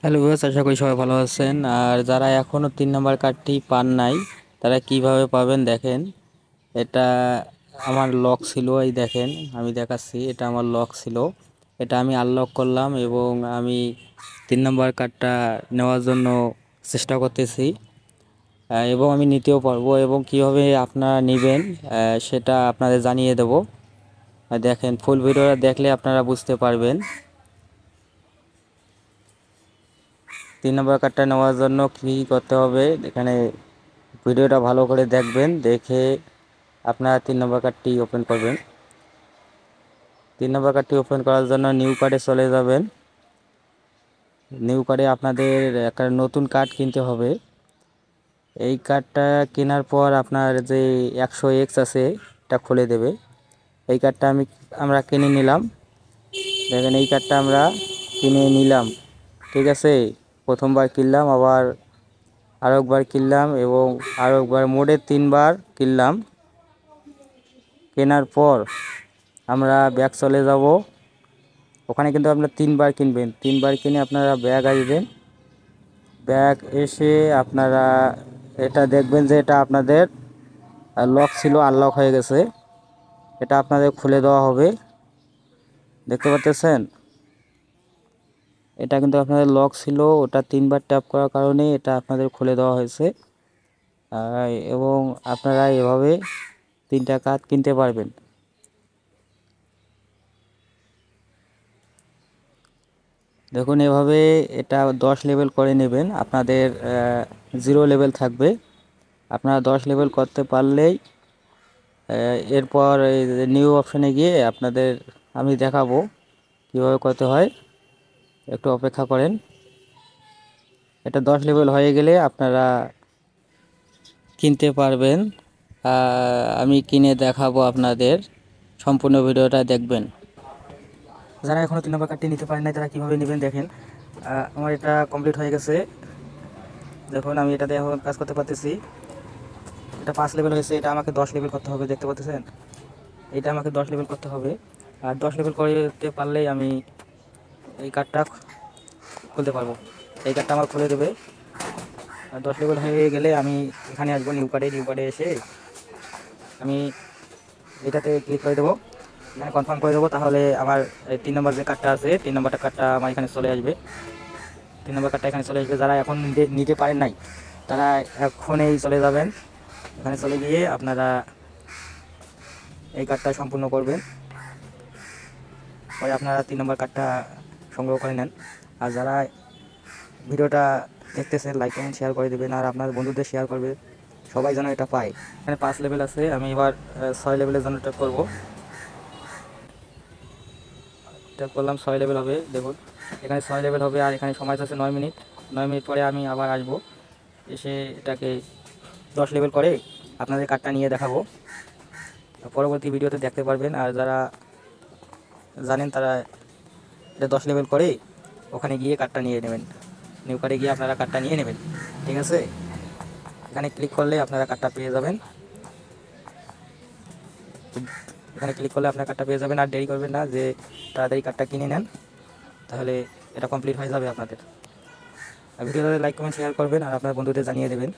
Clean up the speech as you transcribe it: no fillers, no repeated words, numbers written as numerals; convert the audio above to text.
Hello viewers, আশা করি সবাই ভালো আছেন। আর যারা এখনও 3 নম্বর কার্ডটি পান নাই তারা কিভাবে পাবেন দেখেন। এটা আমার লক ছিল, এই দেখেন আমি দেখাচ্ছি। এটা আমার লক ছিল, এটা আমি আনলক করলাম এবং আমি 3 নম্বর কার্ডটা নেওয়ার জন্য চেষ্টা করতেছি এবং আমি নিতেও পারবো এবং কিভাবে আপনারা নেবেন সেটা আপনাদের জানিয়ে দেব। দেখেন, ফুল ভিডিওটা দেখলে আপনারা বুঝতে পারবেন। 3 নম্বর কার্ডটা নেওয়ার জন্য কী করতে হবে এখানে ভিডিওটা ভালো করে দেখবেন, দেখে আপনারা 3 নম্বর কার্ডটি ওপেন করবেন। 3 নম্বর কার্ডটি ওপেন করার জন্য নিউ কার্ডে চলে যাবেন। নিউ কার্ডে আপনাদের একটা নতুন কার্ড কিনতে হবে। এই কার্ডটা কেনার পর আপনার যে 100x আছে এটা খুলে দেবে। এই কার্ডটা আমরা কিনে নিলাম। দেখেন, এই কার্ডটা আমরা কিনে নিলাম, ঠিক আছে। প্রথমবার কিনলাম, আবার আরেকবার কিনলাম এবং আরেকবার, মোটে 3বার কিনলাম। কেনার পর আমরা ব্যাগ চলে যাব। ওখানে কিন্তু আপনারা 3বার কিনবেন, 3বার কিনে আপনারা ব্যাগ আসবেন। ব্যাগ এসে আপনারা এটা দেখবেন যে এটা আপনাদের লক ছিল, আনলক হয়ে গেছে। এটা আপনাদের খুলে দেওয়া হবে, দেখতে পাচ্ছেন। এটা কিন্তু আপনাদের লক ছিল, ওটা 3বার ট্যাপ করার কারণে এটা আপনাদের খুলে দেওয়া হয়েছে। এবং আপনারা এভাবে 3টা কার্ড কিনতে পারবেন। দেখুন, এভাবে এটা 10 লেভেল করে নেবেন। আপনাদের 0 লেভেল থাকবে। আপনারা 10 লেভেল করতে পারলেই এরপর এই নিউ অপশানে গিয়ে আপনাদের আমি দেখাবো কীভাবে করতে হয়। একটু অপেক্ষা করেন। এটা 10 লেভেল হয়ে গেলে আপনারা কিনতে পারবেন। আমি কিনে দেখাবো আপনাদের, সম্পূর্ণ ভিডিওটা দেখবেন। যারা এখনও 3 নম্বর কার্ডটি নিতে পারেন নাই তারা কীভাবে নেবেন দেখেন। আমার এটা কমপ্লিট হয়ে গেছে। দেখুন, আমি এটাতে এখন কাজ করতে পারতেছি। এটা 5 লেভেল হয়েছে, এটা আমাকে 10 লেভেল করতে হবে, দেখতে পাচ্ছেন। এটা আমাকে 10 লেভেল করতে হবে। আর 10 লেভেল করতে পারলেই আমি এই কার্ডটা খুলতে পারবো। এই কার্ডটা আমার খুলে দেবে। আর 10 লেভেল হয়ে গেলে আমি এখানে আসবো, নিউ কার্ডে এসে আমি এটাতে ক্লিক করে দেবো, এখানে কনফার্ম করে দেবো। তাহলে আমার 3 নম্বর যে কার্ডটা আছে, 3 নম্বর কার্ডটা আমার এখানে চলে আসবে। 3 নম্বর কার্ডটা এখানে চলে আসবে। যারা এখন নিতে পারেন নাই তারা এখনই চলে যাবেন। এখানে চলে গিয়ে আপনারা এই কার্ডটা সম্পূর্ণ করবেন, পরে আপনারা 3 নম্বর কার্ডটা সংগ্রহ করে নেন। আর যারা ভিডিওটা দেখতেছেন, লাইক কমেন্ট শেয়ার করে দেবেন আর আপনার বন্ধুদের শেয়ার করবে, সবাই যেন এটা পায়। এখানে 5 লেভেল আছে, আমি এবার 6 লেভেলের জন্য ট্যাপ করবো। ট্যাপ করলাম, 6 লেভেল হবে। দেখুন, এখানে 6 লেভেল হবে আর এখানে সময় আছে 9 মিনিট। 9 মিনিট পরে আমি আবার আসবো, এসে এটাকে 10 লেভেল করে আপনাদের কার্ডটা নিয়ে দেখাবো। পরবর্তী ভিডিওতে দেখতে পারবেন। আর যারা জানেন তারা এটা 10 লেভেল করে ওখানে গিয়ে কার্ডটা নিয়ে নেবেন। নিউ কার্ডে গিয়ে আপনারা কার্ডটা নিয়ে নেবেন, ঠিক আছে। এখানে ক্লিক করলে আপনারা কার্ডটা পেয়ে যাবেন। এখানে ক্লিক করলে আপনার কার্ডটা পেয়ে যাবেন। আর দেরি করবেন না, যে তাড়াতাড়ি কার্ডটা কিনে নেন, তাহলে এটা কমপ্লিট হয়ে যাবে আপনাদের। ভিডিওতে লাইক কমেন্ট শেয়ার করবেন আর আপনার বন্ধুদের জানিয়ে দেবেন।